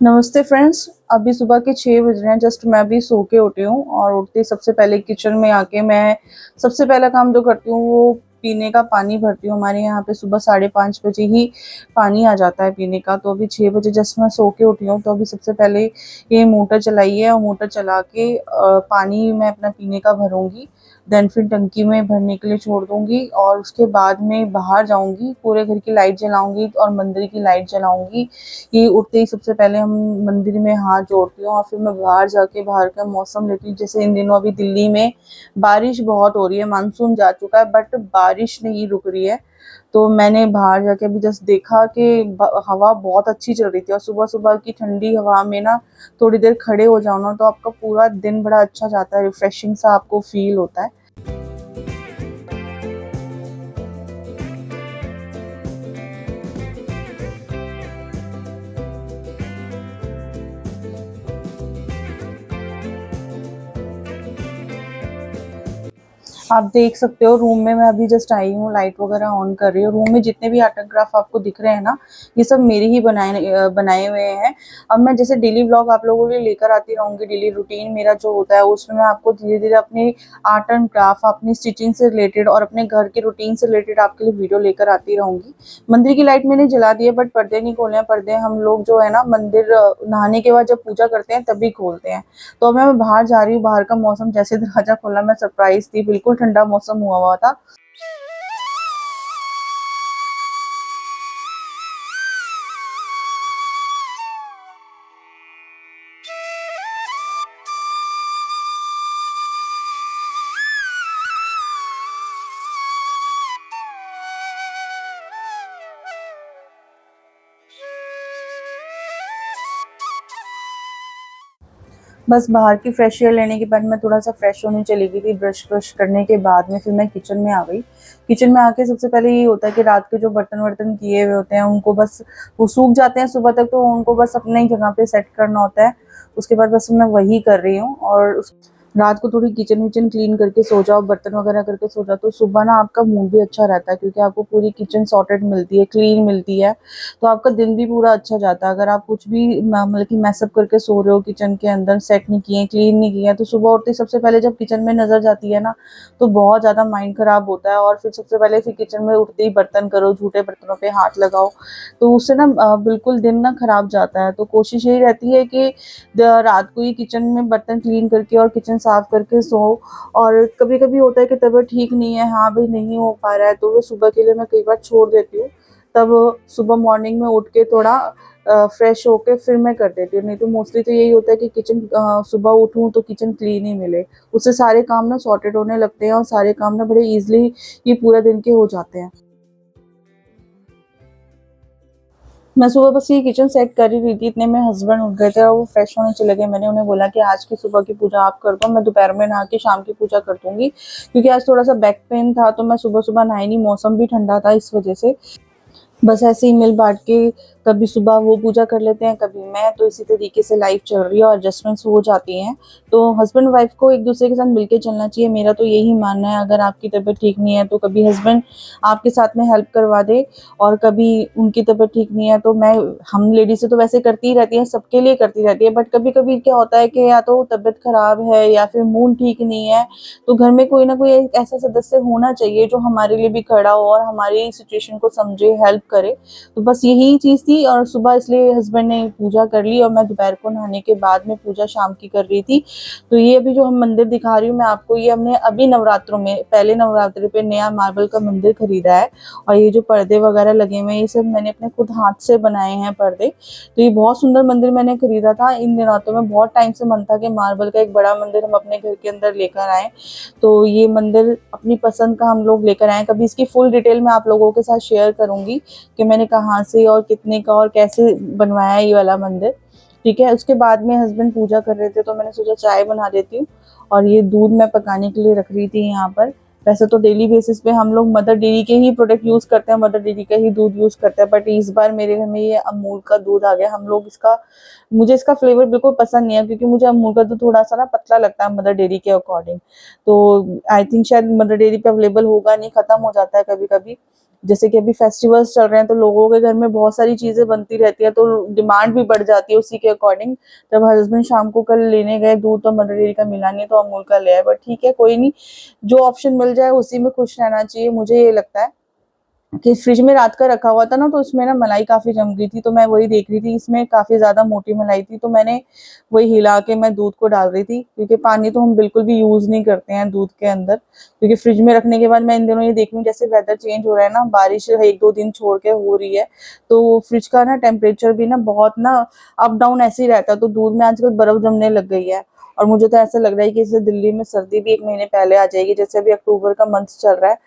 नमस्ते फ्रेंड्स। अभी सुबह के 6 बज रहे हैं। जस्ट मैं अभी सो के उठी हूँ और उठते ही सबसे पहले किचन में आके मैं सबसे पहला काम जो करती हूँ वो पीने का पानी भरती हूँ। हमारे यहाँ पे सुबह 5:30 बजे ही पानी आ जाता है पीने का। तो अभी 6 बजे जस्ट मैं सो के उठी हूँ, तो अभी सबसे पहले ये मोटर चलाई है और मोटर चला के पानी मैं अपना पीने का भरूँगी। देन फिर टंकी में भरने के लिए छोड़ दूँगी और उसके बाद में बाहर जाऊँगी, पूरे घर की लाइट जलाऊँगी और मंदिर की लाइट जलाऊँगी। ये उठते ही सबसे पहले हम मंदिर में हाथ जोड़ती हूँ और फिर मैं बाहर जाके बाहर का मौसम लेती हूँ। जैसे इन दिनों अभी दिल्ली में बारिश बहुत हो रही है, मानसून जा चुका है बट बारिश नहीं रुक रही है। तो मैंने बाहर जाके अभी जस्ट देखा कि हवा बहुत अच्छी चल रही थी और सुबह-सुबह की ठंडी हवा में ना थोड़ी देर खड़े हो जाओ ना तो आपका पूरा दिन बड़ा अच्छा जाता है, रिफ्रेशिंग सा आपको फील होता है। आप देख सकते हो रूम में मैं अभी जस्ट आई हूँ, लाइट वगैरह ऑन कर रही हूँ। रूम में जितने भी आर्ट एंड क्राफ्ट आपको दिख रहे हैं ना, ये सब मेरे ही बनाए हुए हैं। अब मैं जैसे डेली व्लॉग आप लोगों के लिए लेकर आती रहूँगी, डेली रूटीन मेरा जो होता है उसमें मैं आपको धीरे-धीरे अपनी आर्ट एंड क्राफ्ट, अपनी स्टिचिंग से रिलेटेड और अपने घर के रूटीन से रिलेटेड आपके लिए वीडियो लेकर आती रहूँगी। मंदिर की लाइट मैंने जला दी है बट पर्दे नहीं खोले हैं। पर्दे हम लोग जो है ना मंदिर नहाने के बाद जब पूजा करते हैं तभी खोलते हैं। तो अब मैं बाहर जा रही हूँ, बाहर का मौसम जैसे दरवाजा खोला मैं सरप्राइज़ थी, बिल्कुल ठंडा मौसम हुआ हुआ था। बस बाहर की फ्रेश एयर लेने के बाद मैं थोड़ा-सा फ्रेश होने चली गई थी, ब्रश करने के बाद में फिर मैं किचन में आ गई। किचन में आके सबसे पहले ये होता है कि रात के जो बर्तन-वर्तन किए हुए होते हैं उनको बस वो सूख जाते हैं सुबह तक, तो उनको बस अपनी जगह पे सेट करना होता है। उसके बाद बस मैं वही कर रही हूँ और उस रात को थोड़ी किचन-विचन क्लीन करके सो जाओ, बर्तन वगैरह करके सो जाओ, तो सुबह ना आपका मूड भी अच्छा रहता है क्योंकि आपको पूरी किचन सॉर्टेड मिलती है, क्लीन मिलती है, तो आपका दिन भी पूरा अच्छा जाता है। अगर आप कुछ भी मतलब कि मैसअप करके सो रहे हो किचन के अंदर, सेट नहीं किए, क्लीन नहीं किया, तो सुबह उठते ही सबसे पहले जब किचन में नज़र जाती है ना, तो बहुत ज़्यादा माइंड ख़राब होता है और फिर सबसे पहले फिर किचन में उठते ही बर्तन करो, झूठे बर्तनों पे हाथ लगाओ, तो उससे ना बिल्कुल दिन ना ख़राब जाता है। तो कोशिश यही रहती है कि रात को ही किचन में बर्तन क्लीन करके और किचन साफ करके सो। और कभी-कभी होता है कि तबीयत ठीक नहीं है, हाँ भाई नहीं हो पा रहा है, तो वो सुबह के लिए मैं कई बार छोड़ देती हूँ। तब सुबह मॉर्निंग में उठ के थोड़ा फ्रेश होके फिर मैं कर देती हूँ। नहीं तो मोस्टली तो यही होता है कि किचन सुबह उठूँ तो किचन क्लीन ही मिले। उससे सारे काम ना सॉर्टेड होने लगते हैं और सारे काम ना बड़े ईज़िली ये पूरा दिन के हो जाते हैं। मैं सुबह बस ये किचन सेट कर ही रही थी, इतने में हस्बैंड उठ गए थे और वो फ्रेश होने चले गए। मैंने उन्हें बोला कि आज की सुबह की पूजा आप कर दो, मैं दोपहर में नहा के शाम की पूजा कर दूँगी। क्योंकि आज थोड़ा-सा बैक पेन था तो मैं सुबह-सुबह नहाई नहीं, मौसम भी ठंडा था इस वज़ह से। बस ऐसे ही मिल बाँट के कभी सुबह वो पूजा कर लेते हैं, कभी मैं, तो इसी तरीके से लाइफ़ चल रही है और एडजस्टमेंट्स हो जाती हैं। तो हस्बैंड वाइफ़ को एक-दूसरे के साथ मिलके चलना चाहिए, मेरा तो यही मानना है। अगर आपकी तबीयत ठीक नहीं है तो कभी हस्बैंड आपके साथ में हेल्प करवा दे और कभी उनकी तबीयत ठीक नहीं है तो मैं हम लेडीज़ें तो वैसे करती ही रहती हैं, सबके लिए करती रहती है। बट कभी-कभी क्या होता है कि या तो तबीयत ख़राब है या फिर मूड ठीक नहीं है, तो घर में कोई ना कोई एक ऐसा सदस्य होना चाहिए जो हमारे लिए भी खड़ा हो और हमारी सिचुएशन को समझे, हेल्प करे। तो बस यही चीज़ थी और सुबह इसलिए हस्बैंड ने पूजा कर ली और मैं दोपहर को नहाने के बाद में पूजा शाम की कर रही थी। तो ये अभी जो हम मंदिर दिखा रही हूँ मैं आपको, ये हमने अभी नवरात्रों में पहले नवरात्रि पे नया मार्बल का मंदिर खरीदा है और ये जो पर्दे वगैरह लगे हुए हैं ये सब मैंने अपने खुद हाथ से बनाए हैं पर्दे। तो ये बहुत सुंदर मंदिर मैंने खरीदा था। इन दिनों में बहुत टाइम से मन था कि मार्बल का एक बड़ा मंदिर हम अपने घर के अंदर लेकर आएँ। तो ये मंदिर अपनी पसंद का हम लोग लेकर आए हैं। कभी इसकी फुल डिटेल मैं आप लोगों के साथ शेयर करूँगी कि मैंने कहाँ से और कितने का और कैसे बनवाया है ये वाला मंदिर, ठीक है। उसके बाद में हस्बैंड पूजा कर रहे थे तो मैंने सोचा चाय बना देती हूँ और ये दूध मैं पकाने के लिए रख रही थी यहाँ पर। वैसे तो डेली बेसिस पे हम लोग मदर डेयरी के ही प्रोडक्ट यूज़ करते हैं, मदर डेयरी का ही दूध यूज़ करते हैं, बट इस बार मेरे घर में ये अमूल का दूध आ गया। हम लोग इसका मुझे इसका फ्लेवर बिल्कुल पसंद नहीं है, क्योंकि मुझे अमूल का दूध थोड़ा सा ना पतला लगता है मदर डेयरी के अकॉर्डिंग। तो आई थिंक शायद मदर डेयरी पे अवेलेबल होगा नहीं, खत्म हो जाता है कभी कभी। जैसे कि अभी फेस्टिवल्स चल रहे हैं तो लोगों के घर में बहुत सारी चीजें बनती रहती है, तो डिमांड भी बढ़ जाती है उसी के अकॉर्डिंग। जब हस्बैंड शाम को कल लेने गए दूध तो मदर डेयरी का मिला नहीं, तो अमूल का ले आए, बट ठीक है कोई नहीं, जो ऑप्शन मिल जाए उसी में खुश रहना चाहिए। मुझे ये लगता है कि फ्रिज में रात का रखा हुआ था ना, तो उसमें ना मलाई काफी जम गई थी, तो मैं वही देख रही थी, इसमें काफी ज्यादा मोटी मलाई थी, तो मैंने वही हिला के मैं दूध को डाल रही थी, क्योंकि पानी तो हम बिल्कुल भी यूज नहीं करते हैं दूध के अंदर, क्योंकि फ्रिज में रखने के बाद मैं इन दिनों ये देख रही हूँ जैसे वेदर चेंज हो रहा है ना, बारिश एक दो दिन छोड़ के हो रही है, तो फ्रिज का ना टेम्परेचर भी ना बहुत ना अप डाउन ऐसे ही रहता है, तो दूध में आजकल बर्फ जमने लग गई है। और मुझे तो ऐसा लग रहा है कि इससे दिल्ली में सर्दी भी एक महीने पहले आ जाएगी, जैसे अभी अक्टूबर का मंथ चल रहा है।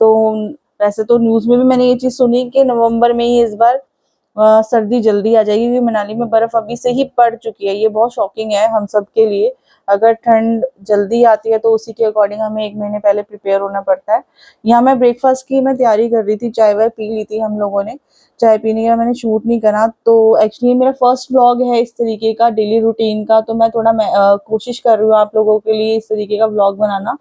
तो वैसे तो न्यूज में भी मैंने ये चीज सुनी कि नवंबर में ही इस बार सर्दी जल्दी आ जाएगी, क्योंकि मनाली में बर्फ अभी से ही पड़ चुकी है। ये बहुत शॉकिंग है हम सब के लिए। अगर ठंड जल्दी आती है तो उसी के अकॉर्डिंग हमें एक महीने पहले प्रिपेयर होना पड़ता है। यहाँ मैं ब्रेकफास्ट की मैं तैयारी कर रही थी, चाय वाय पी ली थी हम लोगों ने। चाय पीने का मैंने शूट नहीं करा, तो एक्चुअली मेरा फर्स्ट व्लॉग है इस तरीके का डेली रूटीन का, तो मैं थोड़ा कोशिश कर रही हूँ आप लोगों के लिए इस तरीके का व्लॉग बनाना।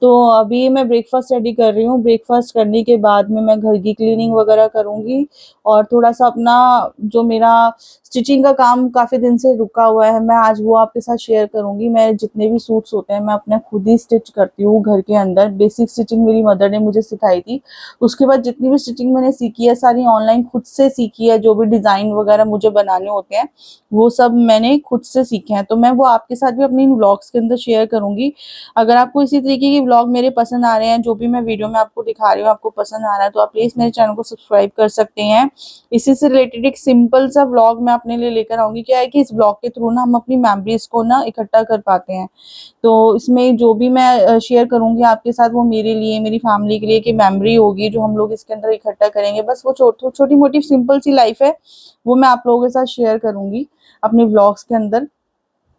तो अभी मैं ब्रेकफास्ट रेडी कर रही हूँ, ब्रेकफास्ट करने के बाद में मैं घर की क्लीनिंग वगैरह करूंगी, और थोड़ा सा अपना जो मेरा स्टिचिंग का काम काफी दिन से रुका हुआ है, मैं आज वो आपके साथ शेयर करूंगी। मैं जितने भी सूट्स होते हैं मैं अपने खुद ही स्टिच करती हूँ घर के अंदर। बेसिक स्टिचिंग मेरी मदर ने मुझे सिखाई थी, उसके बाद जितनी भी स्टिचिंग मैंने सीखी है सारी ऑनलाइन खुद से सीखी है। जो भी डिजाइन वगैरह मुझे बनाने होते हैं वो सब मैंने खुद से सीखे हैं, तो मैं वो आपके साथ भी अपनी व्लॉग्स के अंदर शेयर करूंगी। अगर आपको इसी तरीके के व्लॉग मेरे पसंद आ रहे हैं, जो भी मैं वीडियो में आपको दिखा रही हूँ आपको पसंद आ रहा है, तो आप प्लीज मेरे चैनल को सब्सक्राइब कर सकते हैं। इसी से रिलेटेड एक सिंपल सा व्लॉग मैं अपने लिए लेकर आऊंगी। क्या है कि इस व्लॉग के थ्रू ना हम अपनी मेमोरीज को ना इकट्ठा कर पाते हैं। तो इसमें जो भी मैं शेयर करूंगी आपके साथ वो मेरे लिए मेरी फैमिली के लिए की मेमोरी होगी, जो हम लोग इसके अंदर इकट्ठा करेंगे। बस वो छोटी मोटी सिंपल सी लाइफ है, वो मैं आप लोगों के साथ शेयर करूंगी अपने व्लॉग्स के अंदर,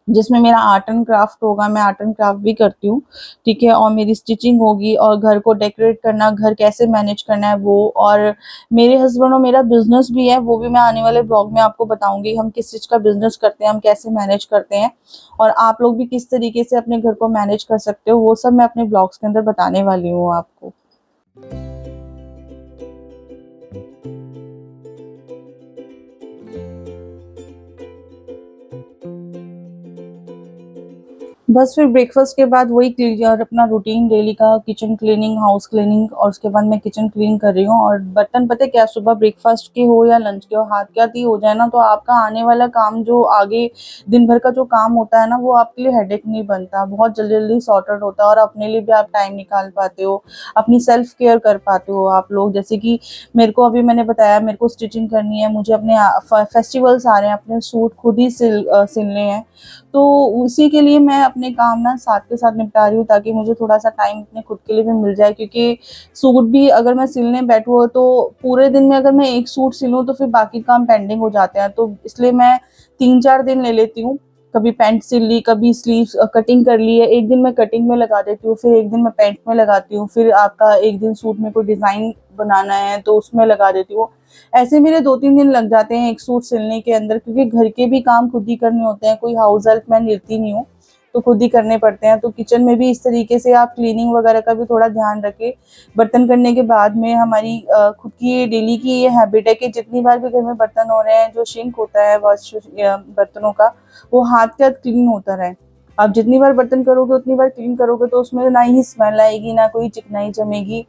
जिसमें मेरा आर्ट एंड क्राफ्ट होगा। मैं आर्ट एंड क्राफ्ट भी करती हूँ, ठीक है, और मेरी स्टिचिंग होगी, और घर को डेकोरेट करना, घर कैसे मैनेज करना है वो, और मेरे हस्बैंड और मेरा बिजनेस भी है, वो भी मैं आने वाले ब्लॉग में आपको बताऊंगी हम किस चीज का बिजनेस करते हैं, हम कैसे मैनेज करते हैं, और आप लोग भी किस तरीके से अपने घर को मैनेज कर सकते हो, वो सब मैं अपने ब्लॉग्स के अंदर बताने वाली हूँ आपको। बस फिर ब्रेकफास्ट के बाद वही क्लियर अपना रूटीन डेली का, किचन क्लीनिंग, हाउस क्लीनिंग, और उसके बाद मैं किचन क्लीन कर रही हूँ। और बर्तन पता है क्या, सुबह ब्रेकफास्ट के हो या लंच के हो, हाथ क्या ती हो जाए ना, तो आपका आने वाला काम जो आगे दिन भर का जो काम होता है ना, वो आपके लिए हेडेक नहीं बनता, बहुत जल्दी जल्दी सॉर्ट आउट होता है, और अपने लिए भी आप टाइम निकाल पाते हो, अपनी सेल्फ केयर कर पाते हो आप लोग। जैसे कि मेरे को अभी मैंने बताया मेरे को स्टिचिंग करनी है, मुझे अपने फेस्टिवल्स आ रहे हैं, अपने सूट खुद ही सिलने हैं, तो उसी के लिए मैं अपने काम ना साथ के साथ निपटा रही हूँ, ताकि मुझे थोड़ा सा टाइम अपने खुद के लिए भी मिल जाए। क्योंकि सूट भी अगर मैं सिलने बैठूँ तो पूरे दिन में अगर मैं एक सूट सिलूँ तो फिर बाकी काम पेंडिंग हो जाते हैं, तो इसलिए मैं 3-4 दिन ले लेती हूँ। कभी पैंट सिल ली, कभी स्लीव्स कटिंग कर ली है, एक दिन मैं कटिंग में लगा देती हूँ, फिर एक दिन मैं पैंट में लगाती हूँ, फिर आपका एक दिन सूट में कोई डिजाइन बनाना है तो उसमें लगा देती हूँ। ऐसे मेरे 2-3 दिन लग जाते हैं एक सूट सिलने के अंदर, क्योंकि घर के भी काम खुद ही करने होते हैं, कोई हाउस हेल्प मैं लेती नहीं हूँ, तो खुद ही करने पड़ते हैं। तो किचन में भी इस तरीके से आप क्लीनिंग वगैरह का भी थोड़ा ध्यान रखें। बर्तन करने के बाद में हमारी खुद की डेली की ये हैबिट है कि जितनी बार भी घर में बर्तन हो रहे हैं, जो सिंक होता है वॉश बर्तनों का, वो हाथ के हाथ क्लीन होता रहे। आप जितनी बार बर्तन करोगे उतनी बार क्लीन करोगे, तो उसमें ना ही स्मेल आएगी, ना कोई चिकनाई जमेगी,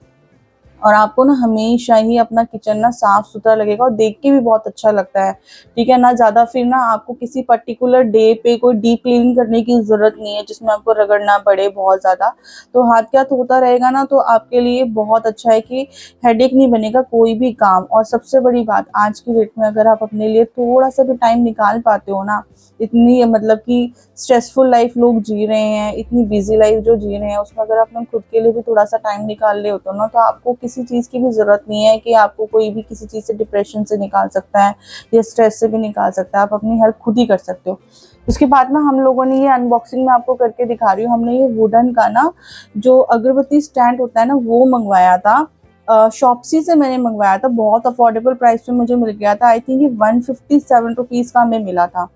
और आपको ना हमेशा ही अपना किचन ना साफ सुथरा लगेगा, और देख के भी बहुत अच्छा लगता है, ठीक है ना। ज्यादा फिर ना आपको किसी पर्टिकुलर डे पे कोई डीप क्लीनिंग करने की जरूरत नहीं है, जिसमें आपको रगड़ना पड़े बहुत ज्यादा। तो हाथ के हाथ होता रहेगा ना, तो आपके लिए बहुत अच्छा है कि हेडेक नहीं बनेगा कोई भी काम। और सबसे बड़ी बात, आज की डेट में अगर आप अपने लिए थोड़ा सा भी टाइम निकाल पाते हो ना, इतनी मतलब कि स्ट्रेसफुल लाइफ लोग जी रहे हैं, इतनी बिजी लाइफ जो जी रहे हैं, उसमें अगर आप खुद के लिए भी थोड़ा सा टाइम निकाल ले होते हो ना, तो आपको किसी चीज़ की भी ज़रूरत नहीं है कि आपको कोई भी किसी चीज़ से डिप्रेशन से निकाल सकता है या स्ट्रेस से भी निकाल सकता है। आप अपनी हेल्प खुद ही कर सकते हो। उसके बाद में हम लोगों ने ये अनबॉक्सिंग में आपको करके दिखा रही हूँ, हमने ये वुडन का ना जो अगरबत्ती स्टैंड होता है ना वो मंगवाया था। शॉप्सी से मैंने मंगवाया था, बहुत अफोर्डेबल प्राइस पे मुझे मिल गया था। आई थिंक ये 157 रुपीज़ का हमें मिला था।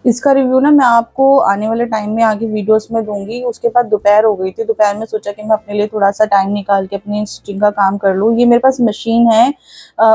इसका रिव्यू ना मैं आपको आने वाले टाइम में आगे वीडियोस में दूंगी। उसके बाद दोपहर हो गई थी, दोपहर में सोचा कि मैं अपने लिए थोड़ा सा टाइम निकाल के अपनी स्टिचिंग का काम कर लूँ। ये मेरे पास मशीन है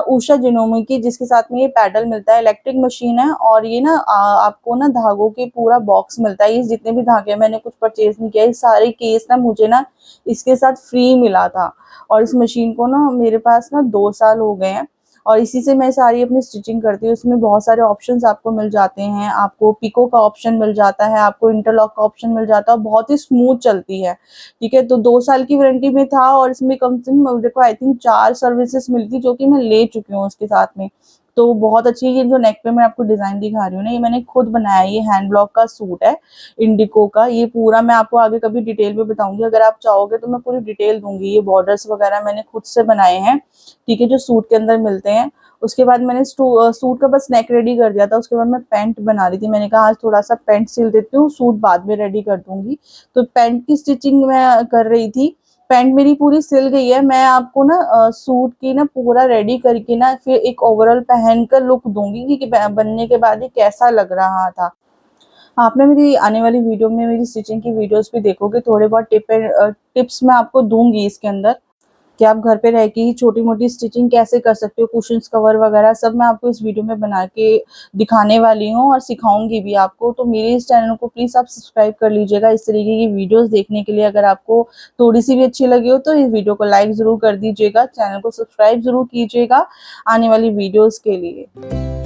उषा जिनोमी की, जिसके साथ में ये पैडल मिलता है, इलेक्ट्रिक मशीन है। और ये ना आपको ना धागों के पूरा बॉक्स मिलता है। ये जितने भी धागे मैंने कुछ परचेज नहीं किया, ये सारे केस ना मुझे ना इसके साथ फ्री मिला था। और इस मशीन को ना मेरे पास ना 2 साल हो गए हैं और इसी से मैं सारी अपनी स्टिचिंग करती हूँ। इसमें बहुत सारे ऑप्शंस आपको मिल जाते हैं, आपको पिको का ऑप्शन मिल जाता है, आपको इंटरलॉक का ऑप्शन मिल जाता है और बहुत ही स्मूथ चलती है। ठीक है, तो 2 साल की वारंटी में था और इसमें कम से कम देखो आई थिंक 4 सर्विसेज मिलती जो कि मैं ले चुकी हूँ उसके साथ में। तो बहुत अच्छी है। ये जो नेक पे मैं आपको डिजाइन दिखा रही हूँ ना, ये मैंने खुद बनाया है। ये हैंड ब्लॉक का सूट है इंडिको का। ये पूरा मैं आपको आगे कभी डिटेल में बताऊंगी, अगर आप चाहोगे तो मैं पूरी डिटेल दूंगी। ये बॉर्डर्स वगैरह मैंने खुद से बनाए हैं, ठीक है, जो सूट के अंदर मिलते हैं। उसके बाद मैंने सूट का बस नेक रेडी कर दिया था। उसके बाद मैं पैंट बना रही थी, मैंने कहा आज थोड़ा सा पैंट सिल देती हूँ, सूट बाद में रेडी कर दूंगी। तो पैंट की स्टिचिंग मैं कर रही थी। पैंट मेरी पूरी सिल गई है। मैं आपको ना सूट की ना पूरा रेडी करके ना फिर एक ओवरऑल पहन कर लुक दूंगी कि बनने के बाद ये कैसा लग रहा था। आपने मेरी आने वाली वीडियो में मेरी स्टिचिंग की वीडियोस भी देखोगे, थोड़े बहुत टिप्स मैं आपको दूंगी इसके अंदर कि आप घर पे रह के ही छोटी-मोटी स्टिचिंग कैसे कर सकते हो, कुशन्स कवर वगैरह सब मैं आपको इस वीडियो में बना के दिखाने वाली हूँ और सिखाऊँगी भी आपको। तो मेरे इस चैनल को प्लीज़ आप सब्सक्राइब कर लीजिएगा इस तरीके की वीडियोस देखने के लिए। अगर आपको थोड़ी-सी भी अच्छी लगी हो तो इस वीडियो को लाइक ज़रूर कर दीजिएगा, चैनल को सब्सक्राइब ज़रूर कीजिएगा आने वाली वीडियोस के लिए।